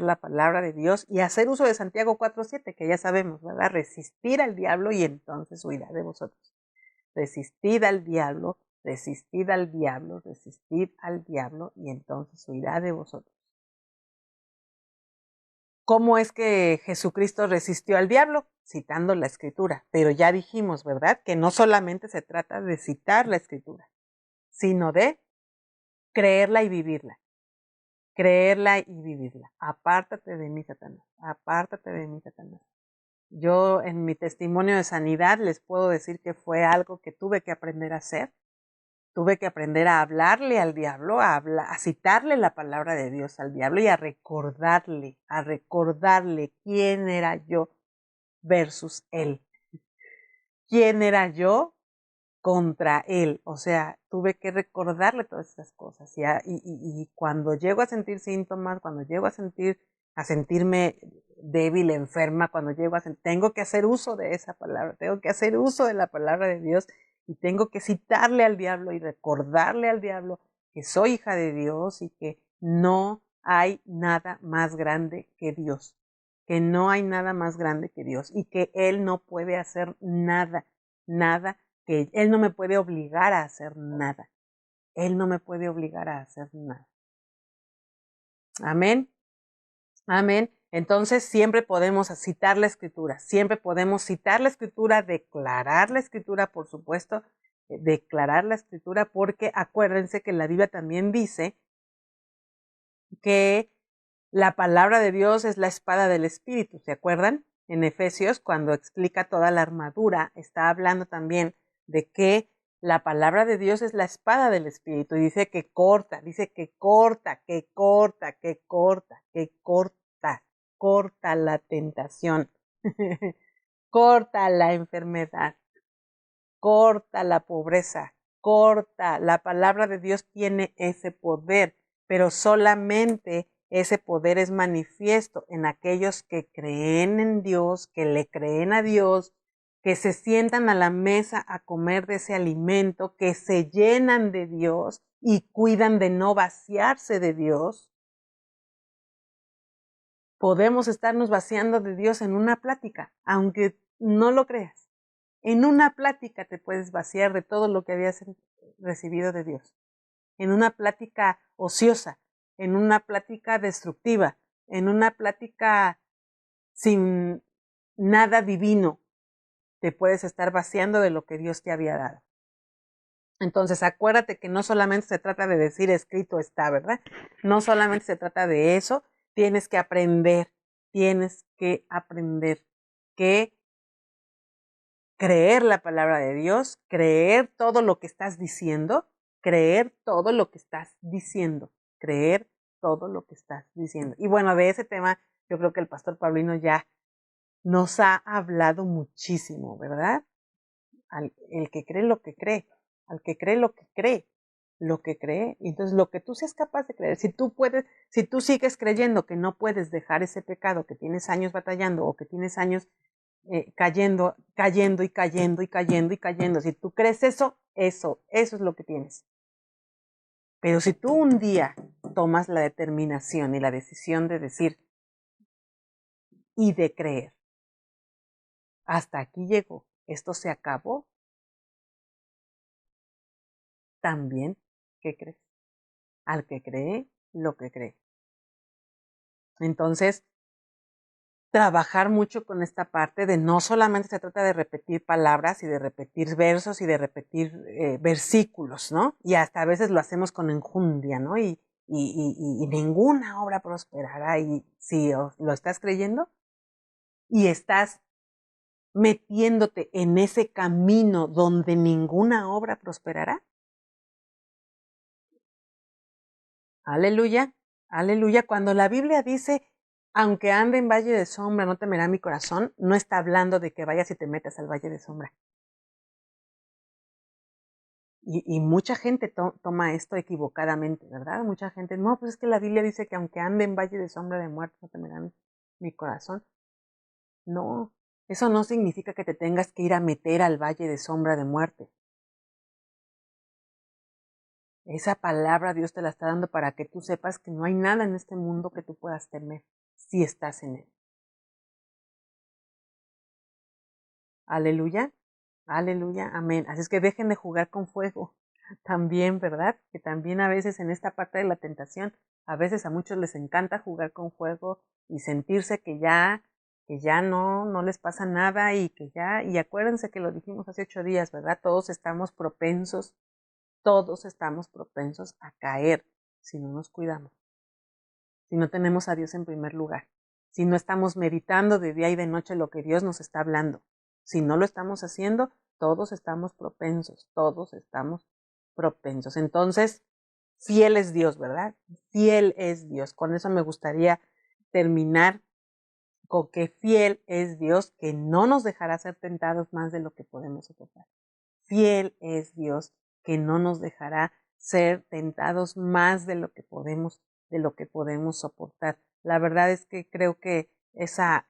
A: la palabra de Dios y hacer uso de Santiago 4:7, que ya sabemos, ¿verdad? Resistir al diablo y entonces huirá de vosotros. Resistid al diablo, resistid al diablo, resistid al diablo y entonces huirá de vosotros. ¿Cómo es que Jesucristo resistió al diablo? Citando la Escritura. Pero ya dijimos, ¿verdad? Que no solamente se trata de citar la Escritura, sino de creerla y vivirla. Creerla y vivirla. Apártate de mí, Satanás. Apártate de mí, Satanás. Yo en mi testimonio de sanidad les puedo decir que fue algo que tuve que aprender a hacer. Tuve que aprender a hablarle al diablo, a citarle la palabra de Dios al diablo y a recordarle quién era yo versus él. ¿Quién era yo contra él? O sea, tuve que recordarle todas estas cosas. Y cuando llego a sentir síntomas, cuando llego a sentirme débil, enferma, cuando llego tengo que hacer uso de esa palabra, tengo que hacer uso de la palabra de Dios y tengo que citarle al diablo y recordarle al diablo que soy hija de Dios y que no hay nada más grande que Dios, que no hay nada más grande que Dios y que Él no puede hacer nada, que Él no me puede obligar a hacer nada. Él no me puede obligar a hacer nada. Amén. Amén. Entonces siempre podemos citar la Escritura, siempre podemos citar la Escritura, declarar la Escritura, por supuesto, declarar la Escritura, porque acuérdense que la Biblia también dice que la palabra de Dios es la espada del Espíritu, ¿se acuerdan? En Efesios, cuando explica toda la armadura, está hablando también de que la palabra de Dios es la espada del Espíritu y dice que corta, corta la tentación, corta la enfermedad, corta la pobreza, corta. La palabra de Dios tiene ese poder, pero solamente ese poder es manifiesto en aquellos que creen en Dios, que le creen a Dios, que se sientan a la mesa a comer de ese alimento, que se llenan de Dios y cuidan de no vaciarse de Dios. Podemos estarnos vaciando de Dios en una plática, aunque no lo creas. En una plática te puedes vaciar de todo lo que habías recibido de Dios. En una plática ociosa, en una plática destructiva, en una plática sin nada divino, te puedes estar vaciando de lo que Dios te había dado. Entonces, acuérdate que no solamente se trata de decir escrito está, ¿verdad? No solamente se trata de eso, tienes que aprender que creer la palabra de Dios, creer todo lo que estás diciendo, creer todo lo que estás diciendo. Y bueno, de ese tema yo creo que el pastor Paulino ya nos ha hablado muchísimo, ¿verdad? El que cree lo que cree, al que cree lo que cree, y entonces lo que tú seas capaz de creer, si tú sigues creyendo que no puedes dejar ese pecado, que tienes años batallando o que tienes años cayendo. Si tú crees eso es lo que tienes. Pero si tú un día tomas la determinación y la decisión de decir y de creer, hasta aquí llegó, esto se acabó, también, ¿qué crees? Al que cree, lo que cree. Entonces, trabajar mucho con esta parte de no solamente se trata de repetir palabras y de repetir versos y de repetir versículos, ¿no? Y hasta a veces lo hacemos con enjundia, ¿no? Y ninguna obra prosperará. Y si lo estás creyendo y estás metiéndote en ese camino donde ninguna obra prosperará. Aleluya, aleluya. Cuando la Biblia dice, aunque ande en valle de sombra, no temerá mi corazón, no está hablando de que vayas y te metas al valle de sombra. Y mucha gente toma esto equivocadamente, ¿verdad? Mucha gente, no, pues es que la Biblia dice que aunque ande en valle de sombra de muerte, no temerá mi corazón. No, eso no significa que te tengas que ir a meter al valle de sombra de muerte. Esa palabra Dios te la está dando para que tú sepas que no hay nada en este mundo que tú puedas temer si estás en él. Aleluya, aleluya, amén. Así es que dejen de jugar con fuego también, ¿verdad? Que también a veces en esta parte de la tentación, a veces a muchos les encanta jugar con fuego y sentirse que ya no les pasa nada y que ya, y acuérdense que lo dijimos hace 8 días, ¿verdad? Todos estamos propensos a caer si no nos cuidamos, si no tenemos a Dios en primer lugar, si no estamos meditando de día y de noche lo que Dios nos está hablando. Si no lo estamos haciendo, todos estamos propensos. Entonces, fiel es Dios, ¿verdad? Fiel es Dios. Con eso me gustaría terminar con que fiel es Dios, que no nos dejará ser tentados más de lo que podemos soportar. Fiel es Dios, que no nos dejará ser tentados más de lo que podemos soportar. La verdad es que creo que ese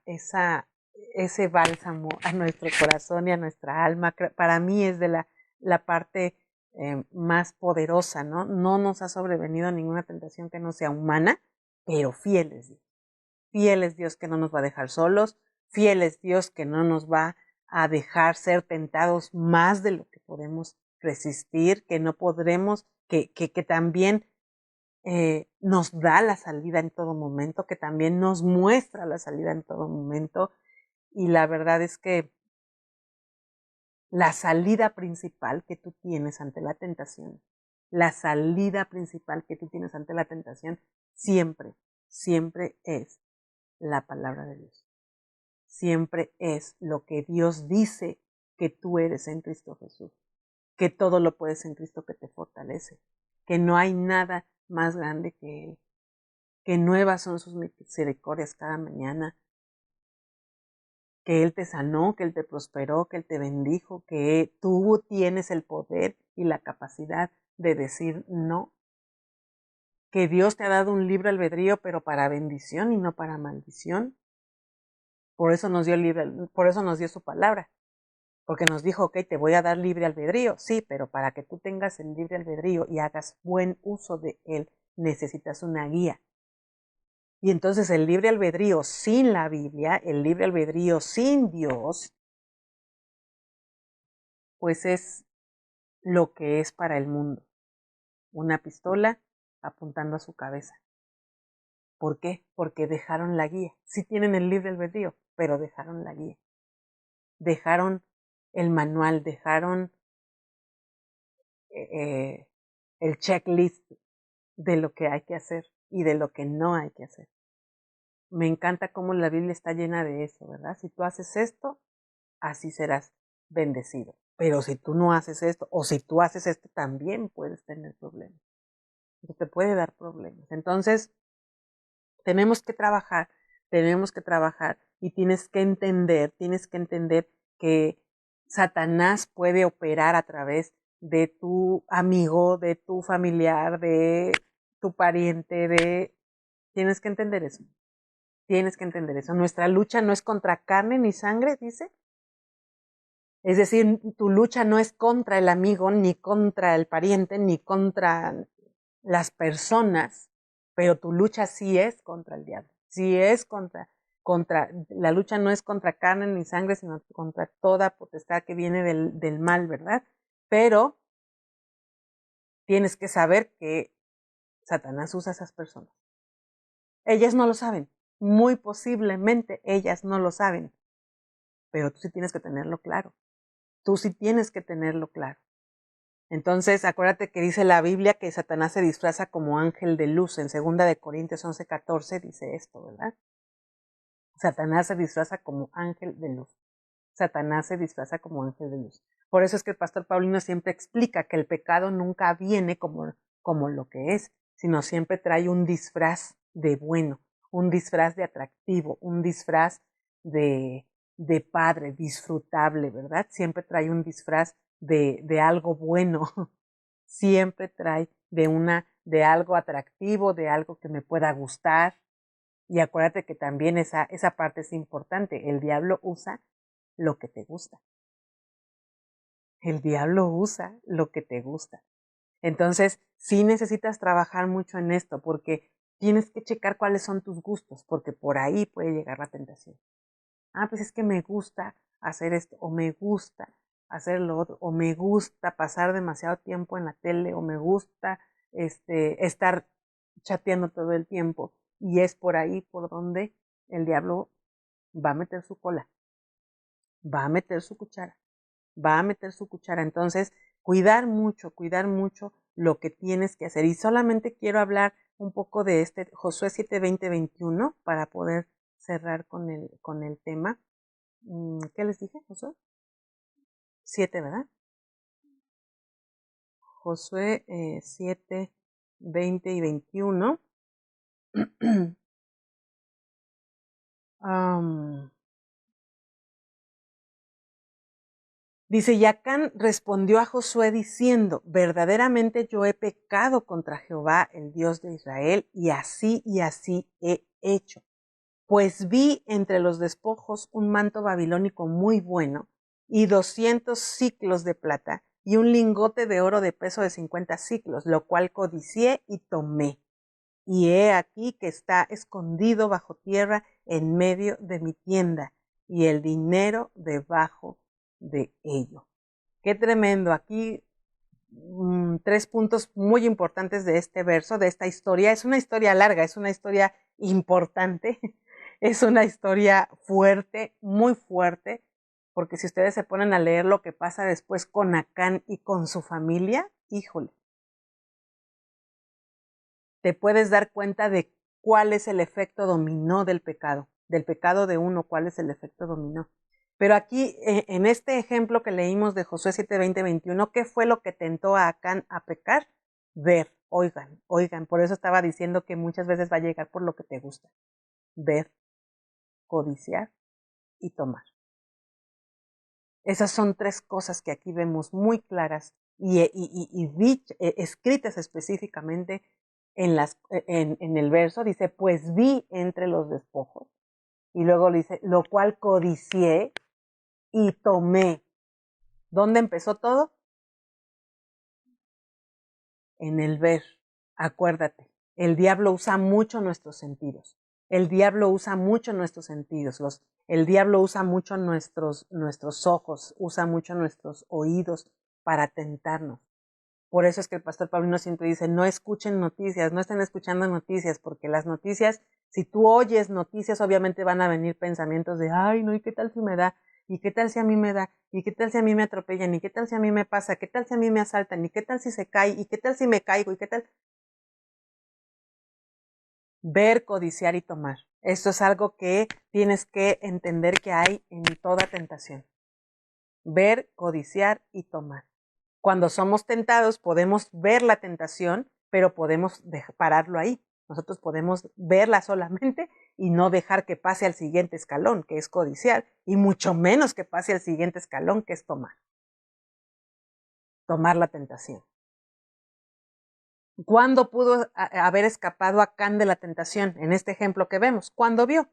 A: bálsamo a nuestro corazón y a nuestra alma, para mí es de la parte más poderosa, ¿no? No nos ha sobrevenido ninguna tentación que no sea humana, pero fiel es Dios. Fiel es Dios que no nos va a dejar solos, fiel es Dios que no nos va a dejar ser tentados más de lo que podemos resistir, que no podremos, que también nos da la salida en todo momento, que también nos muestra la salida en todo momento. Y la verdad es que la salida principal que tú tienes ante la tentación, siempre, siempre es la palabra de Dios. Siempre es lo que Dios dice que tú eres en Cristo Jesús, que todo lo puedes en Cristo que te fortalece, que no hay nada más grande que Él, que nuevas son sus misericordias cada mañana, que Él te sanó, que Él te prosperó, que Él te bendijo, que tú tienes el poder y la capacidad de decir no, que Dios te ha dado un libre albedrío, pero para bendición y no para maldición. Por eso nos dio su palabra. Porque nos dijo, ok, te voy a dar libre albedrío, sí, pero para que tú tengas el libre albedrío y hagas buen uso de él, necesitas una guía. Y entonces el libre albedrío sin la Biblia, el libre albedrío sin Dios, pues es lo que es para el mundo. Una pistola apuntando a su cabeza. ¿Por qué? Porque dejaron la guía. Sí tienen el libre albedrío, pero dejaron la guía. Dejaron el manual, dejaron el checklist de lo que hay que hacer y de lo que no hay que hacer. Me encanta cómo la Biblia está llena de eso, ¿verdad? Si tú haces esto, así serás bendecido. Pero si tú no haces esto, o si tú haces esto, también puedes tener problemas. Eso te puede dar problemas. Entonces, tenemos que trabajar y tienes que entender que Satanás puede operar a través de tu amigo, de tu familiar, de tu pariente, tienes que entender eso. Tienes que entender eso. Nuestra lucha no es contra carne ni sangre, dice. Es decir, tu lucha no es contra el amigo, ni contra el pariente, ni contra las personas, pero tu lucha sí es contra el diablo, sí es la lucha no es contra carne ni sangre, sino contra toda potestad que viene del mal, ¿verdad? Pero tienes que saber que Satanás usa a esas personas. Ellas no lo saben, muy posiblemente ellas no lo saben, pero tú sí tienes que tenerlo claro, tú sí tienes que tenerlo claro. Entonces, acuérdate que dice la Biblia que Satanás se disfraza como ángel de luz. En 2 Corintios 11:14 dice esto, ¿verdad? Satanás se disfraza como ángel de luz. Satanás se disfraza como ángel de luz. Por eso es que el pastor Paulino siempre explica que el pecado nunca viene como lo que es, sino siempre trae un disfraz de bueno, un disfraz de atractivo, un disfraz de, de padre, disfrutable, ¿verdad? Siempre trae un disfraz de algo bueno, siempre trae de algo atractivo, de algo que me pueda gustar. Y acuérdate que también esa parte es importante. El diablo usa lo que te gusta. El diablo usa lo que te gusta. Entonces, sí necesitas trabajar mucho en esto porque tienes que checar cuáles son tus gustos, porque por ahí puede llegar la tentación. Ah, pues es que me gusta hacer esto, o me gusta hacer lo otro, o me gusta pasar demasiado tiempo en la tele, o me gusta estar chateando todo el tiempo. Y es por ahí por donde el diablo va a meter su cola, va a meter su cuchara, va a meter su cuchara. Entonces, cuidar mucho lo que tienes que hacer. Y solamente quiero hablar un poco de Josué 7:20-21 para poder cerrar con el tema. ¿Qué les dije, Josué? 7, ¿verdad? Josué 7, 20 y 21. Dice, y Acán respondió a Josué diciendo, verdaderamente yo he pecado contra Jehová, el Dios de Israel, y así he hecho. Pues vi entre los despojos un manto babilónico muy bueno, y 200 siclos de plata, y un lingote de oro de peso de 50 siclos, lo cual codicié y tomé. Y he aquí que está escondido bajo tierra en medio de mi tienda, y el dinero debajo de ello. Qué tremendo. Aquí 3 puntos muy importantes de este verso, de esta historia. Es una historia larga, es una historia importante, es una historia fuerte, muy fuerte, porque si ustedes se ponen a leer lo que pasa después con Acán y con su familia, híjole, te puedes dar cuenta de cuál es el efecto dominó del pecado de uno, cuál es el efecto dominó. Pero aquí, en este ejemplo que leímos de Josué 7:20-21, ¿qué fue lo que tentó a Acán a pecar? Ver, oigan, por eso estaba diciendo que muchas veces va a llegar por lo que te gusta. Ver, codiciar y tomar. Esas son 3 cosas que aquí vemos muy claras y escritas específicamente en el verso. Dice, pues vi entre los despojos. Y luego dice, lo cual codicié y tomé. ¿Dónde empezó todo? En el ver. Acuérdate, el diablo usa mucho nuestros sentidos. El diablo usa mucho nuestros sentidos. El diablo usa mucho nuestros ojos, usa mucho nuestros oídos para tentarnos. Por eso es que el pastor Paulino siempre dice, no escuchen noticias, no estén escuchando noticias, porque las noticias, si tú oyes noticias, obviamente van a venir pensamientos de, ay, no, ¿y qué tal si me da? ¿Y qué tal si a mí me da? ¿Y qué tal si a mí me atropellan? ¿Y qué tal si a mí me pasa? ¿Qué tal si a mí me asaltan? ¿Y qué tal si se cae? ¿Y qué tal si me caigo? ¿Y qué tal? Ver, codiciar y tomar. Esto es algo que tienes que entender que hay en toda tentación. Ver, codiciar y tomar. Cuando somos tentados podemos ver la tentación, pero podemos pararlo ahí. Nosotros podemos verla solamente y no dejar que pase al siguiente escalón, que es codiciar, y mucho menos que pase al siguiente escalón, que es tomar la tentación. ¿Cuándo pudo haber escapado Acán de la tentación? En este ejemplo que vemos, ¿cuándo vio?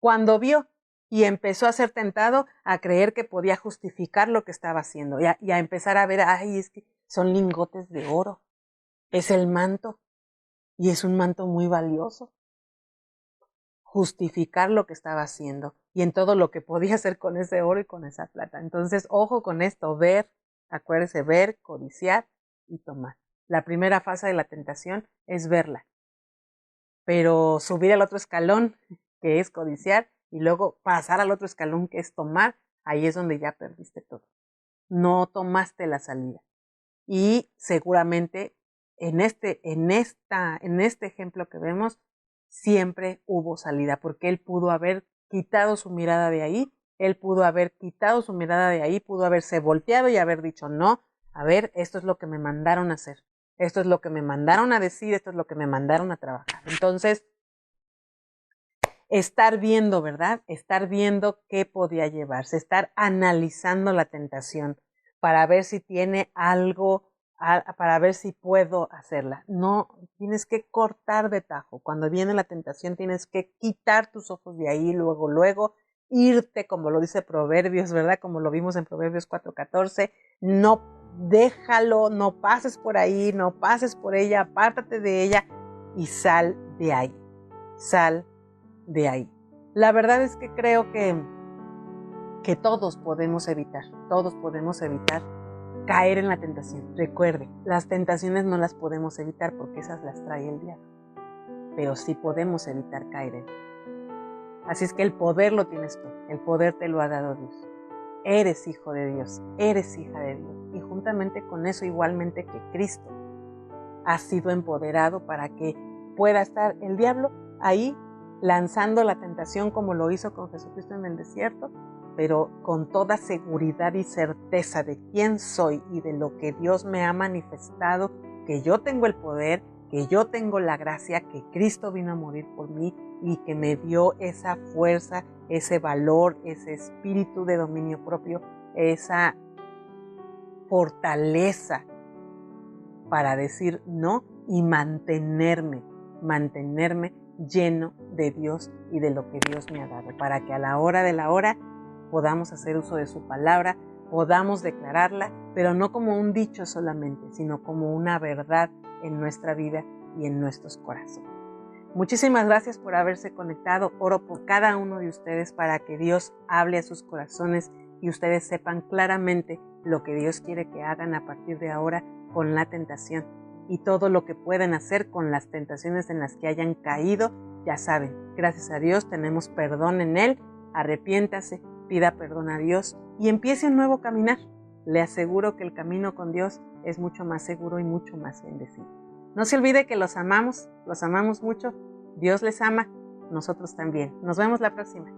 A: Cuando vio y empezó a ser tentado a creer que podía justificar lo que estaba haciendo y a empezar a ver, ay, es que son lingotes de oro. es el manto, y es un manto muy valioso. Justificar lo que estaba haciendo y en todo lo que podía hacer con ese oro y con esa plata. Entonces, ojo con esto, ver, acuérdese, ver, codiciar y tomar. La primera fase de la tentación es verla, pero subir al otro escalón, que es codiciar, y luego pasar al otro escalón, que es tomar, ahí es donde ya perdiste todo. No tomaste la salida. Y seguramente en este ejemplo que vemos, siempre hubo salida, porque él pudo haber quitado su mirada de ahí, pudo haberse volteado y haber dicho, no, a ver, esto es lo que me mandaron a hacer, esto es lo que me mandaron a decir, esto es lo que me mandaron a trabajar. Entonces, estar viendo, ¿verdad? Estar viendo qué podía llevarse, estar analizando la tentación para ver si tiene algo, para ver si puedo hacerla. No, tienes que cortar de tajo. Cuando viene la tentación tienes que quitar tus ojos de ahí, luego, irte, como lo dice Proverbios, ¿verdad? Como lo vimos en Proverbios 4:14, no déjalo, no pases por ahí, no pases por ella, apártate de ella y sal de ahí. Sal de ahí. La verdad es que creo que todos podemos evitar caer en la tentación. Recuerde, las tentaciones no las podemos evitar porque esas las trae el diablo, pero sí podemos evitar caer en. Así es que el poder lo tienes tú, el poder te lo ha dado Dios. Eres hijo de Dios, eres hija de Dios, y juntamente con eso, igualmente que Cristo, has sido empoderado para que pueda estar el diablo ahí lanzando la tentación como lo hizo con Jesucristo en el desierto, pero con toda seguridad y certeza de quién soy y de lo que Dios me ha manifestado, que yo tengo el poder, que yo tengo la gracia, que Cristo vino a morir por mí y que me dio esa fuerza, ese valor, ese espíritu de dominio propio, esa fortaleza para decir no y mantenerme lleno de Dios y de lo que Dios me ha dado, para que a la hora de la hora podamos hacer uso de su palabra, podamos declararla, pero no como un dicho solamente, sino como una verdad en nuestra vida y en nuestros corazones. Muchísimas gracias por haberse conectado. Oro por cada uno de ustedes para que Dios hable a sus corazones y ustedes sepan claramente lo que Dios quiere que hagan a partir de ahora con la tentación y todo lo que pueden hacer con las tentaciones en las que hayan caído. Ya saben, gracias a Dios tenemos perdón en Él. Arrepiéntase, pida perdón a Dios y empiece un nuevo caminar. Le aseguro que el camino con Dios es mucho más seguro y mucho más bendecido. No se olvide que los amamos mucho. Dios les ama, nosotros también. Nos vemos la próxima.